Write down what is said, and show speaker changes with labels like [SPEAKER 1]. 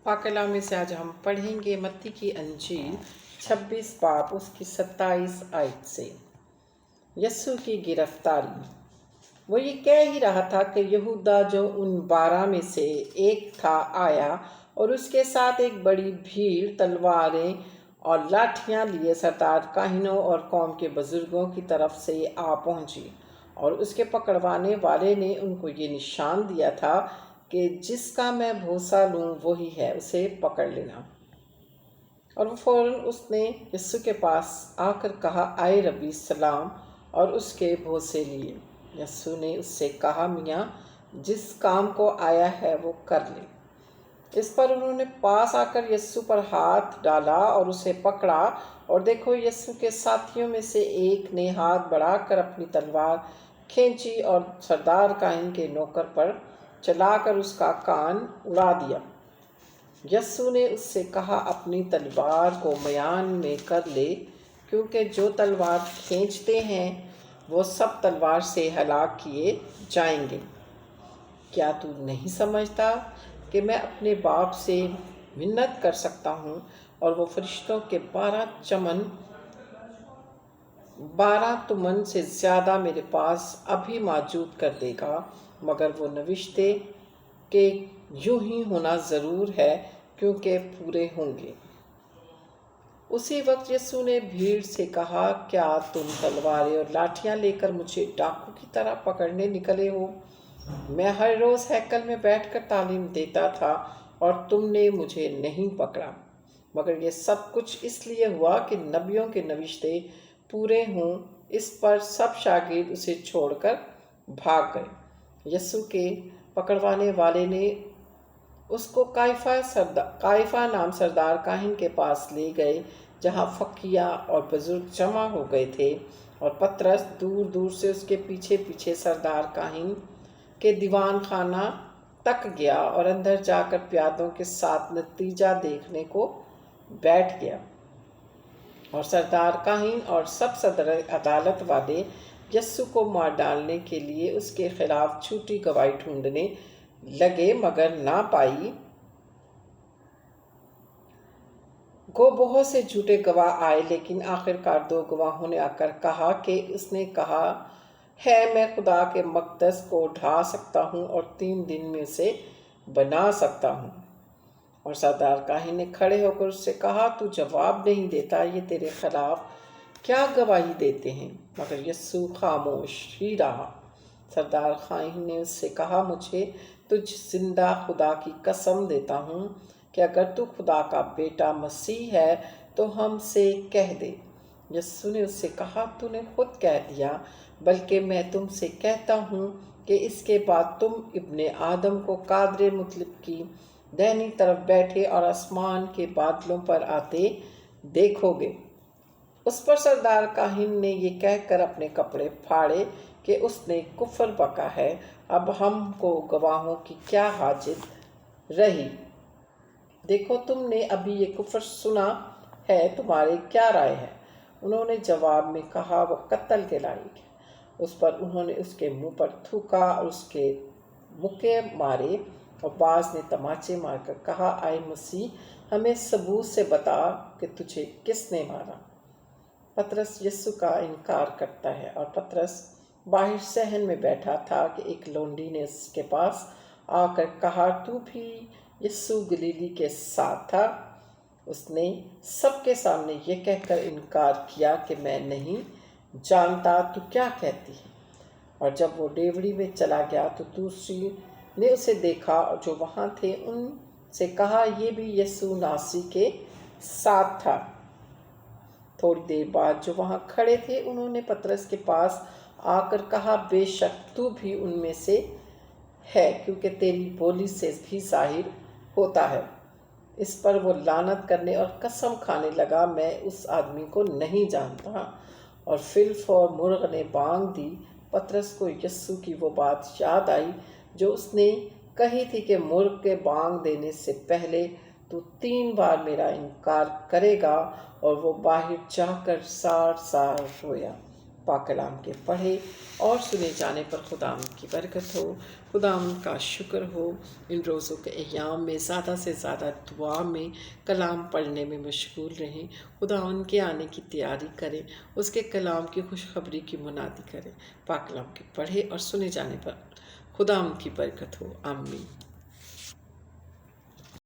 [SPEAKER 1] پاک کلام میں سے آج ہم پڑھیں گے متی کی انجیل 26 باب اس کی 27 آیت سے۔ یسوع کی گرفتاری۔ وہ یہ کہہ ہی رہا تھا کہ یہودا جو ان 12 میں سے ایک تھا آیا، اور اس کے ساتھ ایک بڑی بھیڑ تلواریں اور لاٹھیاں لیے سردار کاہنوں اور قوم کے بزرگوں کی طرف سے آ پہنچی، اور اس کے پکڑوانے والے نے ان کو یہ نشان دیا تھا کہ جس کا میں بھروسہ لوں وہی ہے، اسے پکڑ لینا۔ اور وہ فوراً اس نے یسوع کے پاس آ کر کہا، آئے ربی سلام، اور اس کے بھروسے لیے۔ یسوع نے اس سے کہا، میاں جس کام کو آیا ہے وہ کر لے۔ اس پر انہوں نے پاس آ کر یسوع پر ہاتھ ڈالا اور اسے پکڑا، اور دیکھو یسوع کے ساتھیوں میں سے ایک نے ہاتھ بڑھا کر اپنی تلوار کھینچی اور سردار کاہن کے نوکر پر چلا کر اس کا کان اڑا دیا۔ یسوع نے اس سے کہا، اپنی تلوار کو میان میں کر لے، کیونکہ جو تلوار کھینچتے ہیں وہ سب تلوار سے ہلاک کیے جائیں گے۔ کیا تو نہیں سمجھتا کہ میں اپنے باپ سے منت کر سکتا ہوں، اور وہ فرشتوں کے 12 تمن سے زیادہ میرے پاس ابھی موجود کر دے گا، مگر وہ نوشتے کہ یوں ہی ہونا ضرور ہے کیونکہ پورے ہوں گے۔ اسی وقت یسوع نے بھیڑ سے کہا، کیا تم تلواریں اور لاٹھیاں لے کر مجھے ڈاکو کی طرح پکڑنے نکلے ہو؟ میں ہر روز ہیکل میں بیٹھ کر تعلیم دیتا تھا، اور تم نے مجھے نہیں پکڑا، مگر یہ سب کچھ اس لیے ہوا کہ نبیوں کے نوشتے پورے ہوں۔ اس پر سب شاگرد اسے چھوڑ کر بھاگ گئے۔ یسوع کے پکڑوانے والے نے اس کو قیافہ نام سردار کاہن کے پاس لے گئے، جہاں فقیہ اور بزرگ جمع ہو گئے تھے، اور پطرس دور دور سے اس کے پیچھے پیچھے سردار کاہن کے دیوان خانہ تک گیا، اور اندر جا کر پیادوں کے ساتھ نتیجہ دیکھنے کو بیٹھ گیا۔ اور سردار کاہن اور سب صدر عدالت والے یسوع کو مار ڈالنے کے لیے اس کے خلاف جھوٹی گواہی ڈھونڈنے لگے، مگر نہ پائی۔ گو بہت سے جھوٹے گواہ آئے، لیکن آخرکار 2 گواہوں نے آ کر کہا کہ اس نے کہا ہے، میں خدا کے مقدس کو ڈھا سکتا ہوں اور 3 دن میں اسے بنا سکتا ہوں۔ اور سردار کاہن نے کھڑے ہو کر اس سے کہا، تو جواب نہیں دیتا، یہ تیرے خلاف کیا گواہی دیتے ہیں؟ مگر یسوع خاموش ہی رہا۔ سردار کاہن نے اس سے کہا، مجھے تجھ زندہ خدا کی قسم دیتا ہوں کہ اگر تو خدا کا بیٹا مسیح ہے تو ہم سے کہہ دے۔ یسوع نے اس سے کہا، تو نے خود کہہ دیا، بلکہ میں تم سے کہتا ہوں کہ اس کے بعد تم ابن آدم کو قادر مطلق کی دائنی طرف بیٹھے اور آسمان کے بادلوں پر آتے دیکھو گے۔ اس پر سردار کاہن نے یہ کہہ کر اپنے کپڑے پھاڑے کہ اس نے کفر بکا ہے، اب ہم کو گواہوں کی کیا حاجت رہی؟ دیکھو تم نے ابھی یہ کفر سنا ہے، تمہاری کیا رائے ہے؟ انہوں نے جواب میں کہا، وہ قتل کے لائق ہے۔ اس پر انہوں نے اس کے منہ پر تھوکا اور اس کے مکے مارے، اور بعض نے تماچے مار کر کہا، اے مسیح، ہمیں ثبوت سے بتا کہ تجھے کس نے مارا۔ پطرس یسوع کا انکار کرتا ہے۔ اور پطرس باہر صحن میں بیٹھا تھا کہ ایک لونڈی نے اس کے پاس آ کر کہا، تو بھی یسوع گلیلی کے ساتھ تھا؟ اس نے سب کے سامنے یہ کہہ کر انکار کیا کہ میں نہیں جانتا، تو کیا کہتی ہے؟ اور جب وہ ڈیوڑی میں چلا گیا تو دوسری نے اسے دیکھا، اور جو وہاں تھے ان سے کہا، یہ بھی یسوع ناصری کے ساتھ تھا۔ تھوڑی دیر بعد جو وہاں کھڑے تھے انہوں نے پطرس کے پاس آ کر کہا، بے شک تو بھی ان میں سے ہے، کیونکہ تیری بولی سے بھی ظاہر ہوتا ہے۔ اس پر وہ لعنت کرنے اور قسم کھانے لگا، میں اس آدمی کو نہیں جانتا۔ اور فی الفور مرغ نے بانگ دی۔ پطرس کو یسوع کی وہ بات یاد آئی جو اس نے کہی تھی کہ مرغ کے بانگ دینے سے پہلے تو 3 بار میرا انکار کرے گا، اور وہ باہر جا کر سار سار رویا۔ پاک کلام کے پڑھے اور سنے جانے پر خدا کی برکت ہو، خداوند کا شکر ہو۔ ان روزوں کے ایام میں زیادہ سے زیادہ دعا میں، کلام پڑھنے میں مشغول رہیں، خداوند کے آنے کی تیاری کریں، اس کے کلام کی خوشخبری کی منادی کریں۔ پاک کلام کے پڑھے اور سنے جانے پر خداوند کی برکت ہو۔ آمین۔